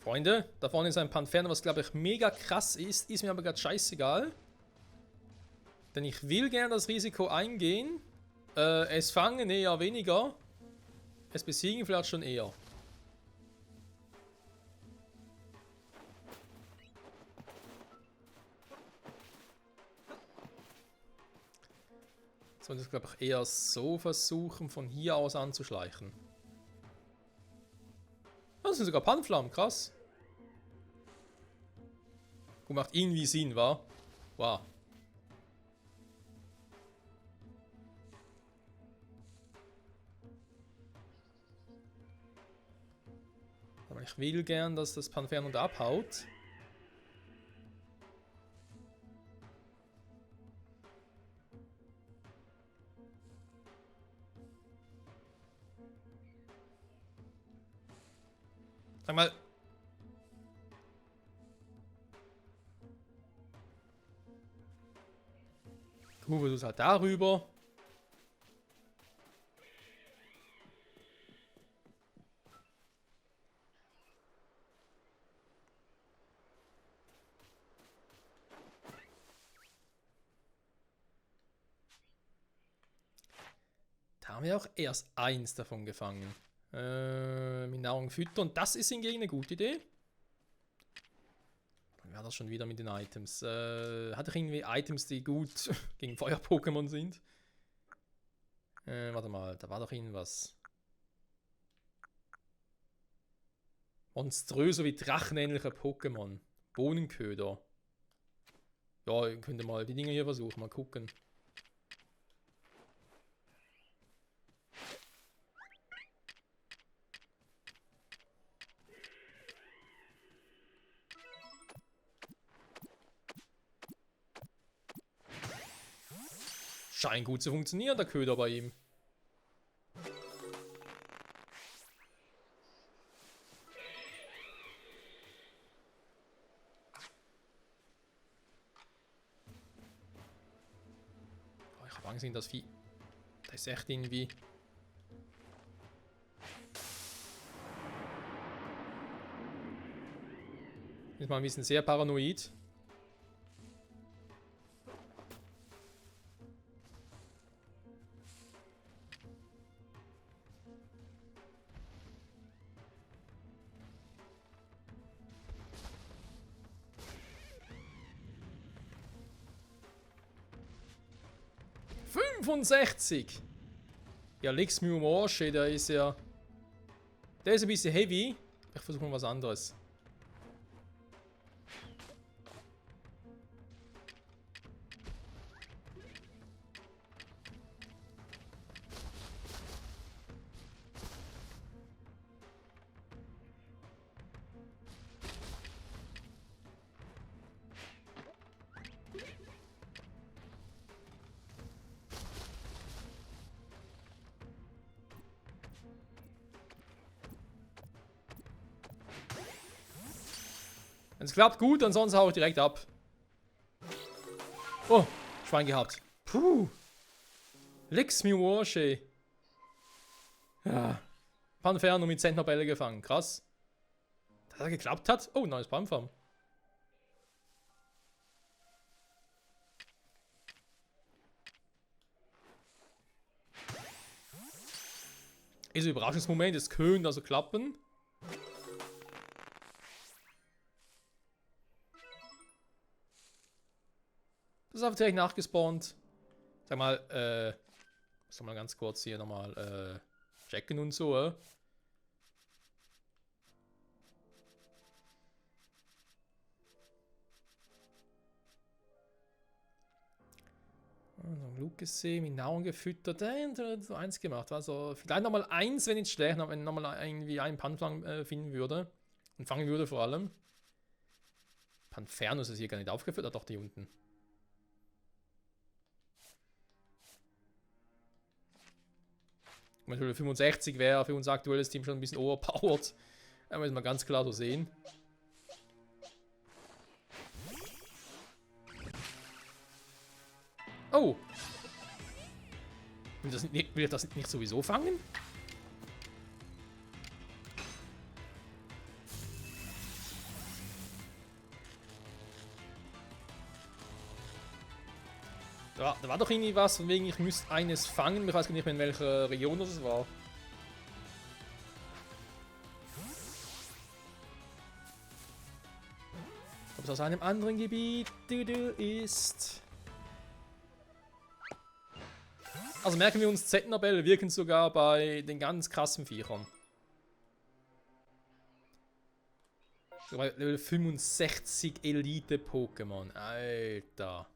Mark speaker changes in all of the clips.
Speaker 1: Freunde, da vorne ist ein Panferno, was glaube ich mega krass ist. Ist mir aber gerade scheißegal. Denn ich will gerne das Risiko eingehen. Es fangen eher weniger. Es besiegen vielleicht schon eher. Sollte ich glaube ich eher so versuchen, von hier aus anzuschleichen. Das sind sogar Panflammen, krass. Gut, macht irgendwie Sinn, wa? Wow. Aber ich will gern, dass das Panferno da abhaut. Sag mal. Du versuchst halt darüber. Da haben wir auch erst eins davon gefangen. Mit Nahrung füttern. Das ist hingegen eine gute Idee. Dann wäre das schon wieder mit den Items. Hatte ich irgendwie Items, die gut gegen Feuer-Pokémon sind? Warte mal, da war doch irgendwas. Monströser wie drachenähnliche Pokémon. Bohnenköder. Ja, ihr könnt mal die Dinge hier versuchen, mal gucken. Scheint gut zu funktionieren, der Köder bei ihm. Oh, ich habe Angst, das Vieh. Das ist echt irgendwie. Ist mal ein bisschen sehr paranoid. Ja, Lixmium Orsche, der ist ja. Der ist ein bisschen heavy. Ich versuche mal was anderes. Wenn es klappt, gut, ansonsten hau ich direkt ab. Oh, Schwein gehabt. Puh. Lixmium Orsche. Ja. Panferno mit Zentnerbälle gefangen. Krass. Dass das geklappt hat. Oh, neues Palmfarm. Ist ein Überraschungsmoment. Es könnte also klappen. Das ist aber direkt nachgespawnt. Sag mal, muss mal ganz kurz hier nochmal checken und so. Also Glück gesehen, mit Nahrung gefüttert, so eins gemacht. Also vielleicht nochmal eins, wenn nicht schlecht, wenn ich nochmal irgendwie einen Panflang finden würde. Und fangen würde vor allem. Panferno ist es hier gar nicht aufgeführt, doch die unten. Wenn 65 wäre für unser aktuelles Team schon ein bisschen overpowered. Da müssen wir ganz klar so sehen. Oh! Will ich das nicht sowieso fangen? Da war doch irgendwie was, von wegen ich müsste eines fangen. Ich weiß gar nicht mehr, in welcher Region das war. Ob es aus einem anderen Gebiet ist. Also merken wir uns, Z-Nabelle wirken sogar bei den ganz krassen Viechern. So bei Level 65 Elite-Pokémon. Alter.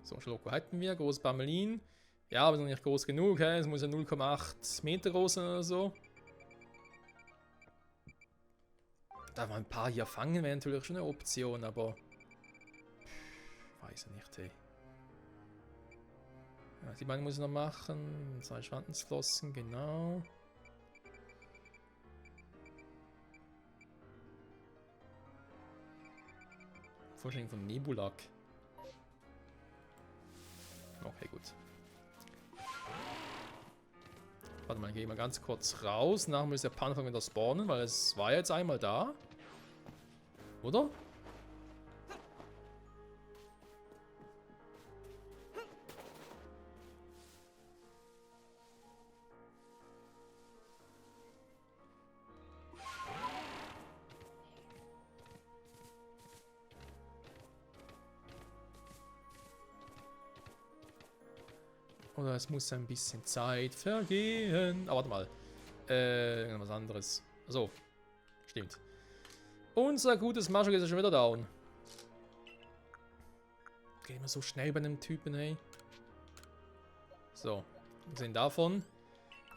Speaker 1: So, Schloko hätten wir. Groß Bamelin. Ja, aber noch nicht groß genug. Es muss ja 0,8 Meter groß sein oder so. Da mal ein paar hier fangen wäre natürlich schon eine Option, aber. Weiß ich nicht, hey. Ja, die beiden muss ich noch machen. 2 Schwanzflossen, genau. Vorstellung von Nebulak. Okay, gut. Warte mal, gehen wir ganz kurz raus. Nachher muss der Panzer wieder spawnen, weil es war jetzt einmal da. Oder? Oder es muss ein bisschen Zeit vergehen. Aber warte mal. Was anderes. So. Stimmt. Unser gutes Maschuk ist ja schon wieder down. Geht immer so schnell bei einem Typen, hey. So. Wir sehen davon.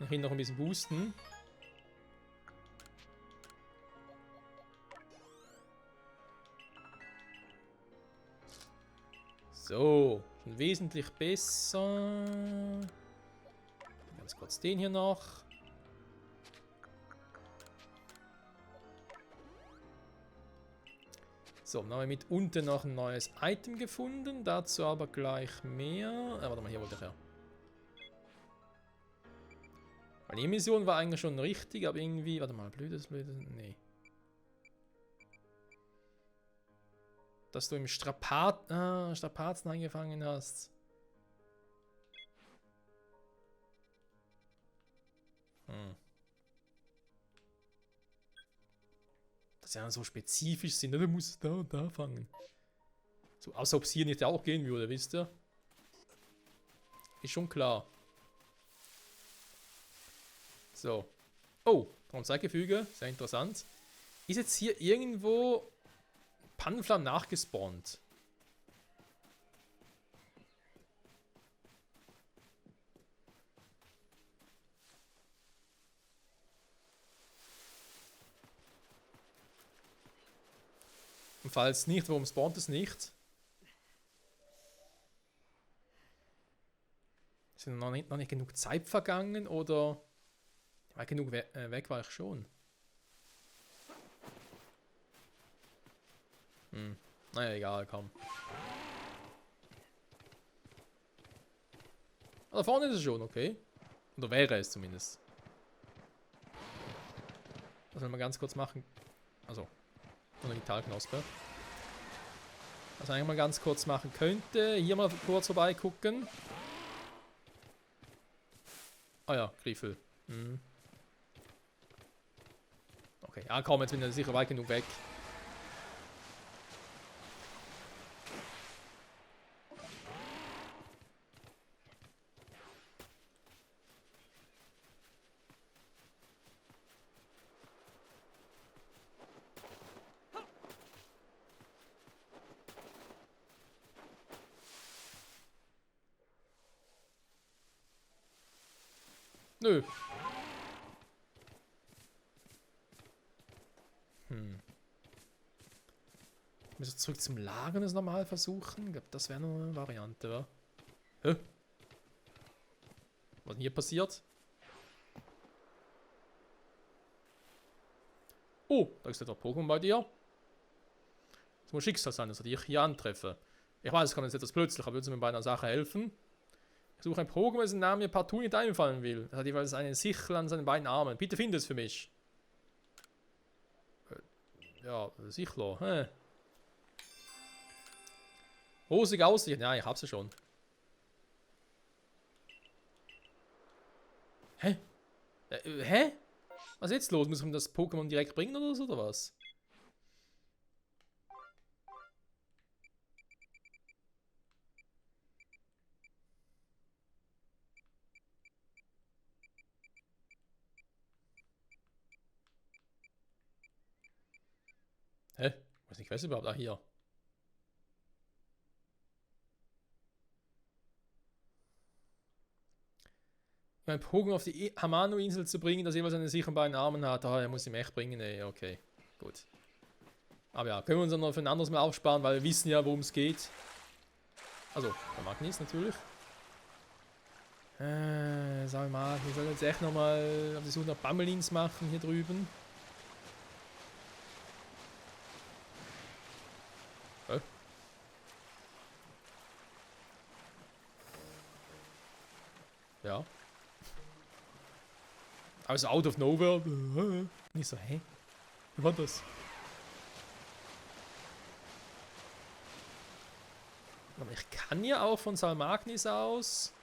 Speaker 1: Ich will noch ein bisschen boosten. So. Schon wesentlich besser. Ganz kurz den hier noch. So, dann haben wir mit unten noch ein neues Item gefunden. Dazu aber gleich mehr. Warte mal, hier wollte ich her. Weil die Mission war eigentlich schon richtig, aber irgendwie. Warte mal, blödes. Nee. Dass du im Strapazen angefangen hast. Dass sie dann so spezifisch sind, du musst da und da fangen. So, außer ob es hier nicht auch gehen würde, wisst ihr? Ist schon klar. So. Oh, Zeitgefüge, sehr interessant. Ist jetzt hier irgendwo Pannenflamm nachgespawnt? Und falls nicht, warum spawnt es nicht? Ist noch nicht genug Zeit vergangen oder? Ja, genug weg war ich schon. Naja, egal, komm. Da vorne ist es schon, okay. Oder wäre es zumindest. Das wollen wir ganz kurz machen. Also, eine Digitalknospe. Was ich eigentlich mal ganz kurz machen könnte. Hier mal kurz vorbeigucken. Ah ja, Griffel. Okay, ja komm, jetzt bin ich sicher weit genug weg. Nö. Müssen wir zurück zum Lager das nochmal versuchen? Ich glaube, das wäre noch eine Variante, wa? Hä? Was denn hier passiert? Oh, da ist etwa Pokémon bei dir. Das muss Schicksal sein, dass ich dich hier antreffe. Ich weiß, es kommt jetzt etwas plötzlich, aber würdest du mir bei einer Sache helfen? Ich suche ein Pokémon, dessen Namen mir partout nicht einfallen will. Es hat jeweils einen Sichel an seinen beiden Armen. Bitte finde es für mich. Ja, Sichlo, hä? Rosig aussehen. Ja, ich hab sie schon. Hä? Hä? Was ist jetzt los? Muss man das Pokémon direkt bringen oder so, oder was? Hä? Ich weiß nicht, was überhaupt? Ah, hier. Mein Pokémon auf die Hamano-Insel zu bringen, das jeweils einen sicheren beiden Armen hat. Ah, er muss ihm echt bringen, ey. Okay, gut. Aber ja, können wir uns dann noch für ein anderes Mal aufsparen, weil wir wissen ja, worum es geht. Also, der Magnis natürlich. Sag mal, wir sollen jetzt echt nochmal auf die Suche nach Bammelins machen hier drüben. Ja. Also out of nowhere. Nicht so, hä? Wie war das? Aber ich kann ja auch von Salmagnis aus.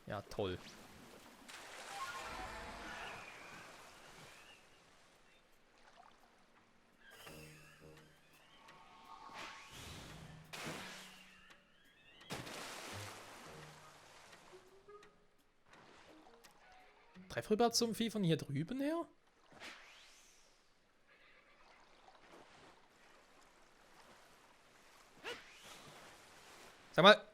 Speaker 1: Ja, toll. Treff rüber zum Vieh von hier drüben her? Sag mal.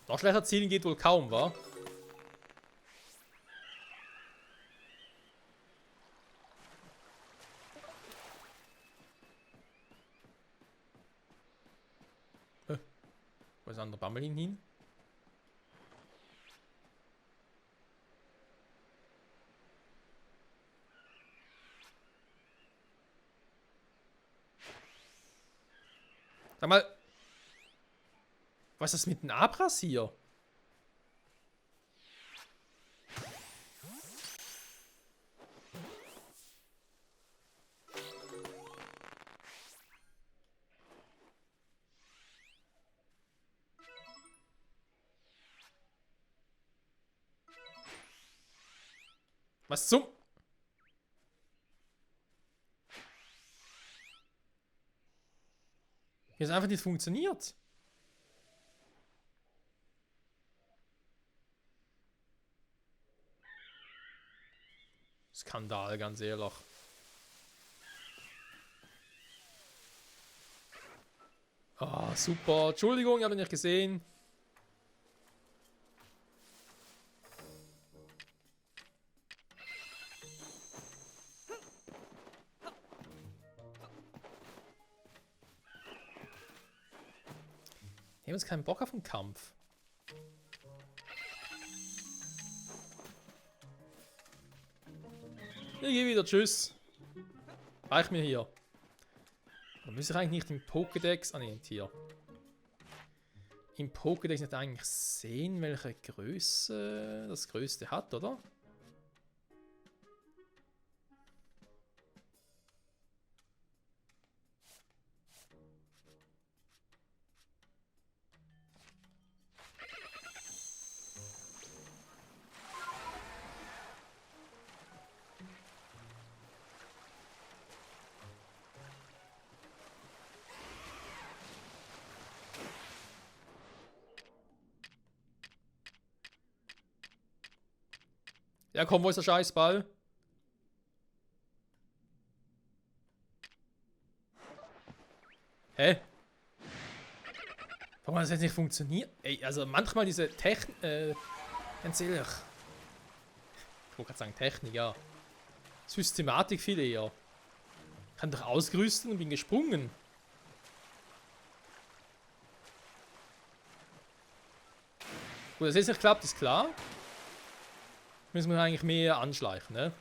Speaker 1: Noch schlechter zielen geht wohl kaum, wa? Wo ist der andere Bammelin hin? Sag mal. Was ist das mit den Abras hier? Was zum... Hier ist einfach nicht funktioniert. Skandal, ganz ehrlich. Ah, super. Entschuldigung, ich habe nicht gesehen. Ich habe jetzt keinen Bock auf den Kampf. Ich gehe wieder, tschüss. Reich mir hier. Da müsste ich eigentlich nicht im Pokédex... Ah ne, nicht hier. Im Pokédex nicht eigentlich sehen, welche Größe das Größte hat, oder? Ja, komm, wo ist der Scheißball? Hä? Warum hat das jetzt nicht funktioniert? Ey, also manchmal diese Technik, ganz ehrlich. Ich wollte gerade sagen Technik, ja. Systematik viel eher. Ich kann doch ausgerüstet und bin gesprungen. Gut, dass es jetzt nicht klappt, ist klar. Müssen wir eigentlich mehr anschleichen, ne?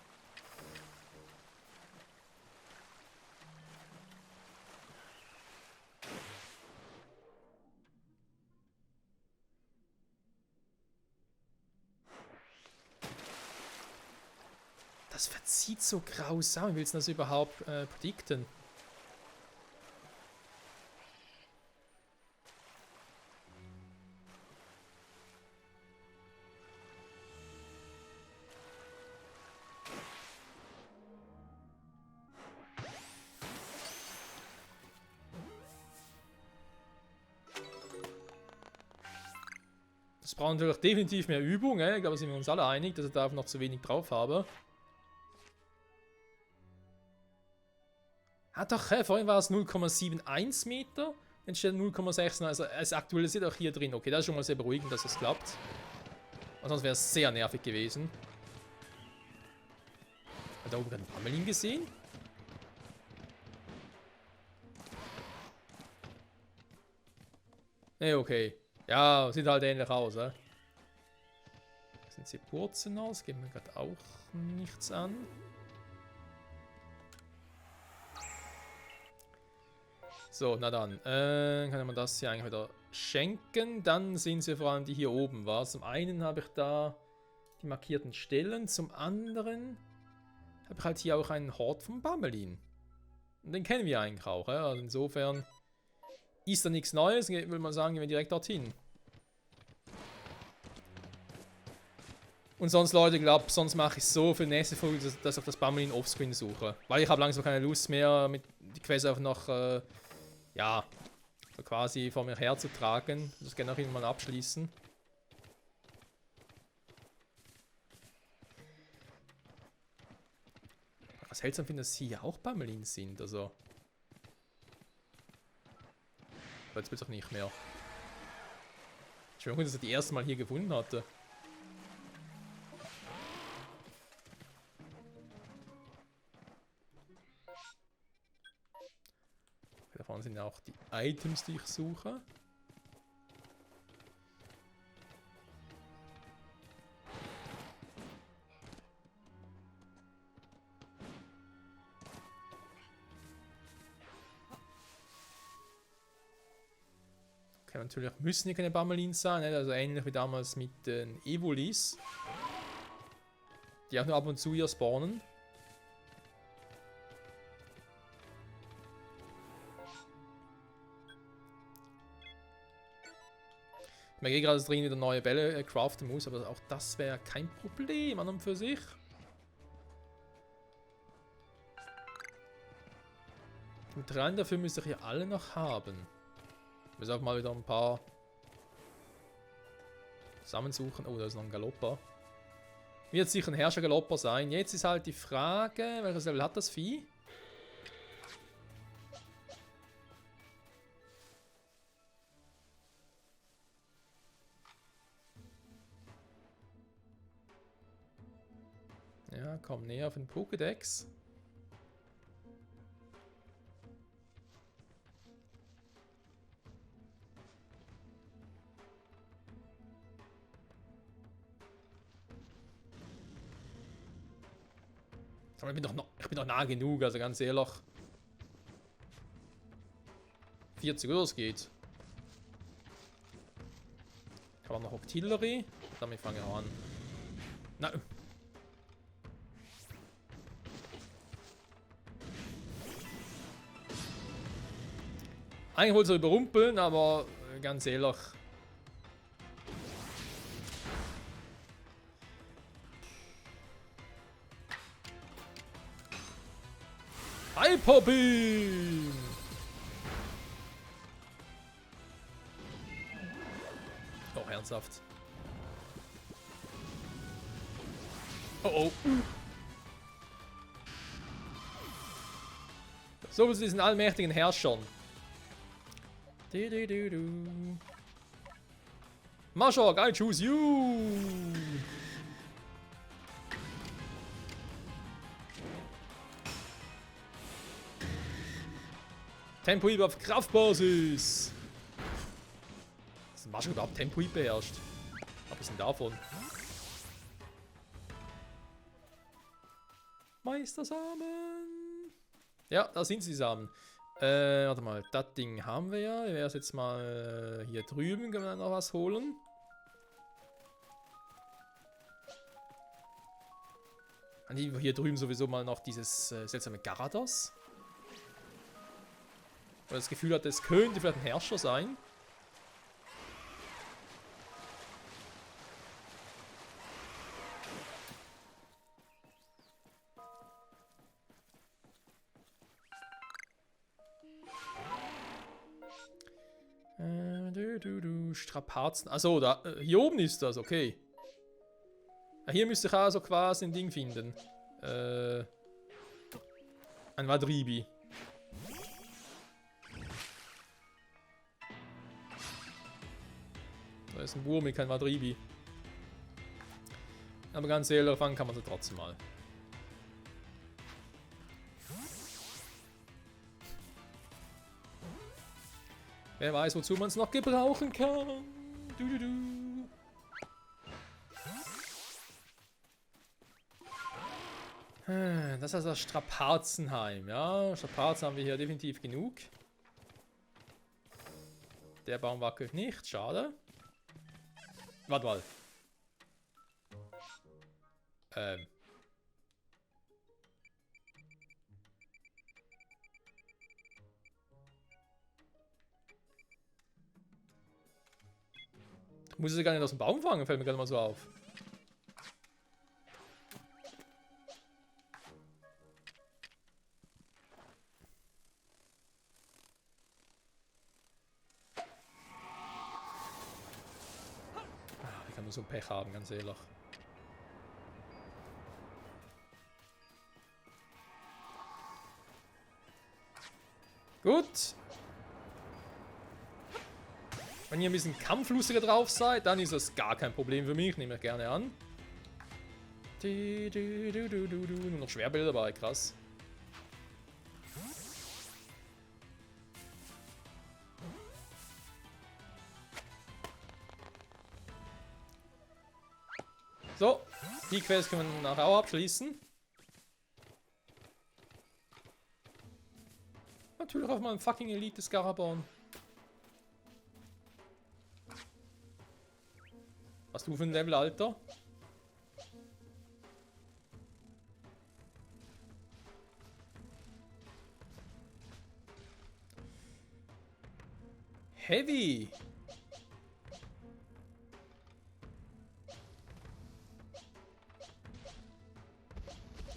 Speaker 1: Das verzieht so grausam. Wie willst du das überhaupt predikten? Das braucht natürlich definitiv mehr Übung, ich glaube, da sind wir uns alle einig, dass ich da noch zu wenig drauf habe. Ah doch, vorhin war es 0,71 Meter, jetzt steht 0,6, also es aktualisiert auch hier drin. Okay, das ist schon mal sehr beruhigend, dass es klappt. Sonst wäre es sehr nervig gewesen. Hat da oben gerade einen Pammelin gesehen? Okay. Ja, sieht halt ähnlich aus, Sind sie Purzen aus? Geben wir gerade auch nichts an. So, na dann. Kann man das hier eigentlich wieder schenken. Dann sind sie vor allem die hier oben, was? Zum einen habe ich da die markierten Stellen. Zum anderen habe ich halt hier auch einen Hort vom Pammelin. Und den kennen wir eigentlich auch, Also insofern ist da nichts Neues. Ich würde mal sagen, gehen wir direkt dorthin. Und sonst, Leute, glaube sonst mache ich so für die nächste Folge, dass ich das Pammelin offscreen suche. Weil ich habe langsam keine Lust mehr, mit die Quest einfach noch, ja, so quasi vor mir herzutragen. Das gerne auch irgendwann mal abschließen. Was seltsam finde, dass hier auch Pammelins sind, also. Jetzt will es doch nicht mehr. Ich weiß nicht, dass er die erste Mal hier gefunden hatte. Da vorne sind ja auch die Items, die ich suche. Okay, natürlich müssen hier keine Pammelins sein, also ähnlich wie damals mit den Evolis. Die auch nur ab und zu hier spawnen. Ich merke gerade, dass ich drin wieder neue Bälle craften muss, aber auch das wäre kein Problem an und für sich. Die Materialien dafür müsste ich hier alle noch haben. Ich muss auch mal wieder ein paar zusammensuchen. Oh, da ist noch ein Galopper. Wird sicher ein Herrscher-Galopper sein. Jetzt ist halt die Frage, welches Level hat das Vieh? Ja, komm näher auf den Pokédex. Aber ich bin doch nah genug, also ganz ehrlich. 40 Uhr, es geht. Ich habe noch Octillery. Damit fange ich an. Nein. Eigentlich wollte ich überrumpeln, aber ganz ehrlich. Hyper Beam! Oh, ernsthaft. Oh oh. So zu diesen allmächtigen Herrschern. Mashok, I choose you! Tempo-Hieb auf Kraftbasis! Dass Mashok überhaupt Tempo-Hieb beherrscht. Was ist denn davon? Meistersamen! Ja, da sind sie, Samen. Warte mal, das Ding haben wir ja. Wir werden jetzt mal hier drüben, können wir dann noch was holen. Hier drüben sowieso mal noch dieses seltsame Garados. Weil das Gefühl hat, es könnte vielleicht ein Herrscher sein. Strapazen. Achso, da. Hier oben ist das, okay. Hier müsste ich also quasi ein Ding finden. Ein Wadribi. Da ist ein Wurm, kein Wadribi. Aber ganz ehrlich, fangen kann man sie trotzdem mal. Wer weiß, wozu man es noch gebrauchen kann. Das ist also das Strapazenheim. Ja, Strapazen haben wir hier definitiv genug. Der Baum wackelt nicht, schade. Warte mal. Ich muss sie gar nicht aus dem Baum fangen, fällt mir gerade mal so auf. Ich kann nur so ein Pech haben, ganz ehrlich. Gut. Wenn ihr ein bisschen kampflustiger drauf seid, dann ist das gar kein Problem für mich. Nehme ich gerne an. Nur noch Schwerbilder dabei, krass. So, die Quest können wir nachher auch abschließen. Natürlich auf meinem fucking Elite Scarabon. Was du für ein Level, Alter? Heavy.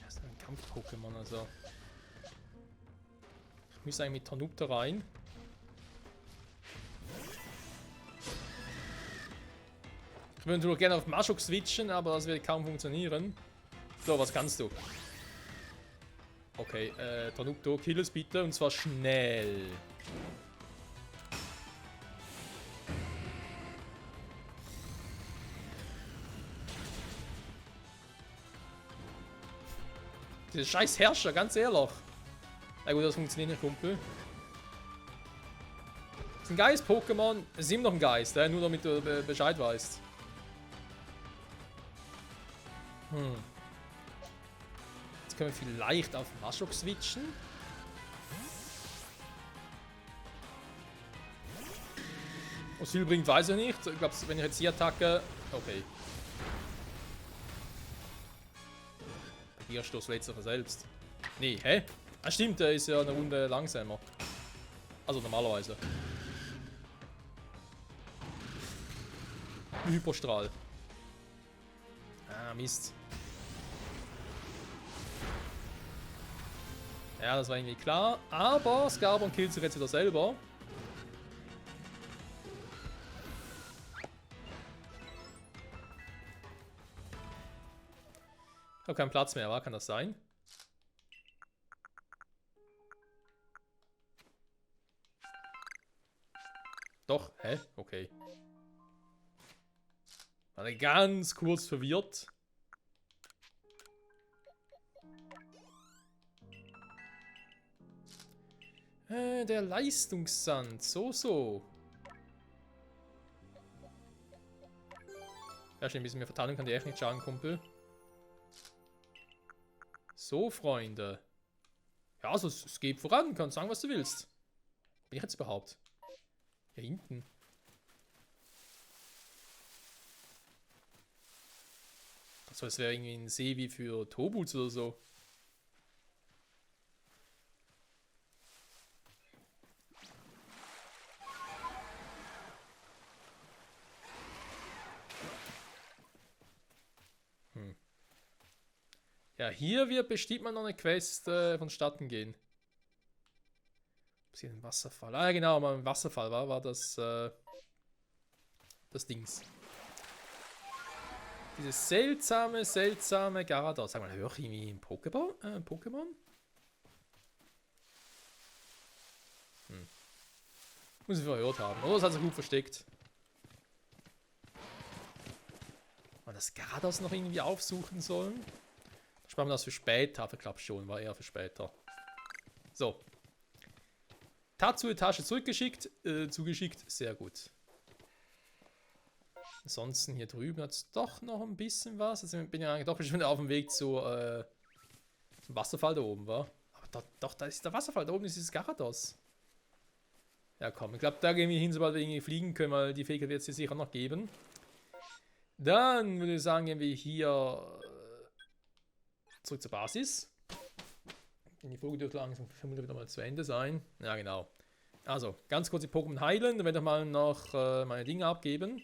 Speaker 1: Das ist ein Kampf-Pokémon, also. Ich muss eigentlich mit Tanupta rein. Ich würde natürlich gerne auf Mashok switchen, aber das wird kaum funktionieren. So, was kannst du? Okay, Tanupto, kill es bitte, und zwar schnell. Diese scheiß Herrscher, ganz ehrlich. Na gut, das funktioniert nicht, Kumpel. Das ist ein geiles Pokémon. Es ist immer noch ein Geist, nur damit du Bescheid weißt. Jetzt können wir vielleicht auf Mashok switchen. Was viel bringt, weiß ich nicht. Ich glaube, wenn ich jetzt hier attacke... Okay. Hier stoßt letztlich selbst. Nee, hä? Ah, stimmt, der ist ja eine Runde langsamer. Also normalerweise. Hyperstrahl. Ah, Mist. Ja, das war irgendwie klar. Aber Scarabon killt sich jetzt wieder selber. Ich habe keinen Platz mehr, kann das sein? Doch, hä? Okay. War ganz kurz verwirrt. Der Leistungssand. So. Ja, schon ein bisschen mehr Verteilung kann die echt nicht schaden, Kumpel. So, Freunde. Ja, also es geht voran. Du kannst sagen, was du willst. Bin ich jetzt überhaupt? Hier hinten. So, es wäre irgendwie ein See wie für Tobuls oder so. Ja, hier wird bestimmt mal noch eine Quest vonstatten gehen. Ist hier ein Wasserfall? Ah, ja, genau, mal ein Wasserfall war das, das Dings. Dieses seltsame Garados. Sag mal, höre ich irgendwie ein Pokémon? Muss ich verhört haben. Oder es hat sich gut versteckt. Man das Garados noch irgendwie aufsuchen sollen. Sparen wir das für später, aber ich glaube schon, war eher für später. So. Tatsu-Etage zugeschickt, sehr gut. Ansonsten hier drüben hat es doch noch ein bisschen was. Also bin ja eigentlich doch schon auf dem Weg zum Wasserfall da oben, war. Aber da ist der Wasserfall, da oben ist dieses Garados. Ja komm, ich glaube, da gehen wir hin, sobald wir irgendwie fliegen können, weil die Fähigkeit wird es hier sicher noch geben. Dann würde ich sagen, gehen wir hier zurück zur Basis. Die Folge dürfte langsam vermutlich wieder mal zu Ende sein. Ja, genau. Also, ganz kurz die Pokémon heilen, dann werde ich mal noch meine Dinge abgeben.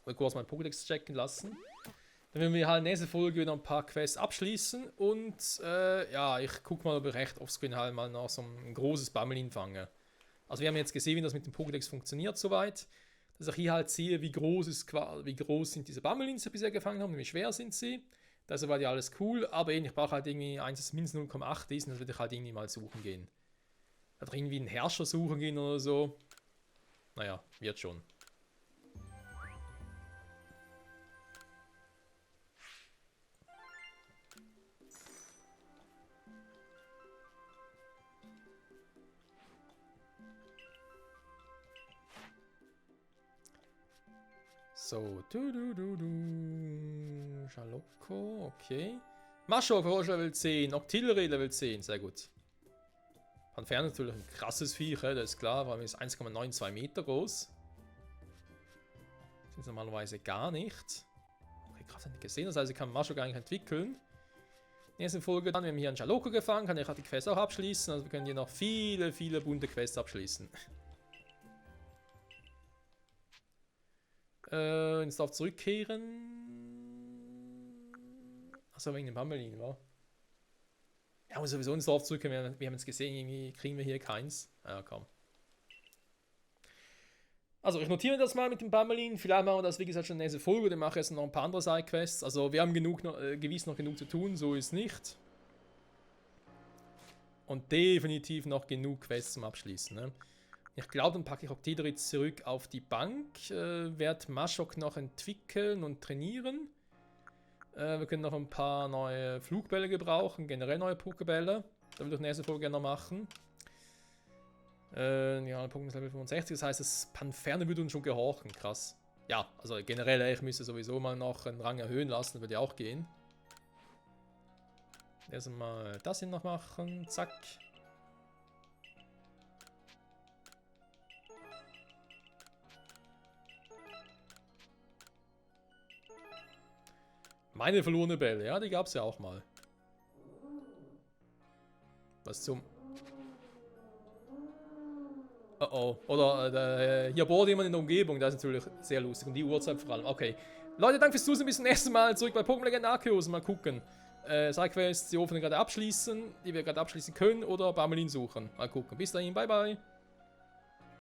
Speaker 1: Oder kurz meinen Pokédex checken lassen. Dann werden wir halt in der nächsten Folge wieder ein paar Quests abschließen und ja, ich gucke mal, ob ich recht offscreen halt mal noch so ein großes Bammelin fange. Also wir haben jetzt gesehen, wie das mit dem Pokédex funktioniert soweit. Dass ich hier halt sehe, wie groß sind diese Bammelins, die ich bisher gefangen habe, wie schwer sind sie. Das war ja alles cool, aber ich brauche halt irgendwie eins, das mindestens 0,8 ist und das würde ich halt irgendwie mal suchen gehen. Oder irgendwie einen Herrscher suchen gehen oder so. Naja, wird schon. So, Schalocco, okay. Maschok, Level 10, Octillery Level 10, sehr gut. Panferno natürlich ein krasses Viech, das ist klar, weil er ist 1,92 Meter groß. Das ist normalerweise gar nicht. Okay, krass, nicht gesehen, das heißt, ich kann Maschok eigentlich entwickeln. Nächste Folge dann, wir haben hier einen Schalocco gefangen, kann ich halt die Quest auch abschließen, also wir können hier noch viele bunte Quests abschließen. Ins Dorf zurückkehren. Achso, wegen dem Bammelin, wa? Ja, muss sowieso ins Dorf zurückkehren. Wir haben jetzt gesehen, irgendwie kriegen wir hier keins. Ja, komm. Also, ich notiere das mal mit dem Bammelin. Vielleicht machen wir das, wie gesagt, schon in der nächsten Folge. Dann mache ich jetzt noch ein paar andere Sidequests. Also, wir haben gewiss noch genug zu tun, so ist nicht. Und definitiv noch genug Quests zum Abschließen, ne? Ich glaube, dann packe ich Octillery zurück auf die Bank, werde Maschok noch entwickeln und trainieren. Wir können noch ein paar neue Flugbälle gebrauchen, generell neue Pokébälle. Da will ich in der nächsten Folge gerne noch machen. Ja, Pokémon ist Level 65, das heißt, das Panferno würde uns schon gehorchen, krass. Ja, also generell, ich müsste sowieso mal noch einen Rang erhöhen lassen, würde ja auch gehen. Erstmal das hier noch machen, zack. Meine verlorene Bälle, ja, die gab es ja auch mal. Was zum... Oh oh. Oder hier bohrt jemand in der Umgebung, das ist natürlich sehr lustig. Und die Uhrzeit vor allem. Okay. Leute, danke fürs Zusehen. Bis zum nächsten Mal. Zurück bei Pokémon Legend Arceus. Mal gucken. Sidequests, die hoffentlich gerade abschließen, die wir gerade abschließen können. Oder Bammelin suchen. Mal gucken. Bis dahin. Bye, bye.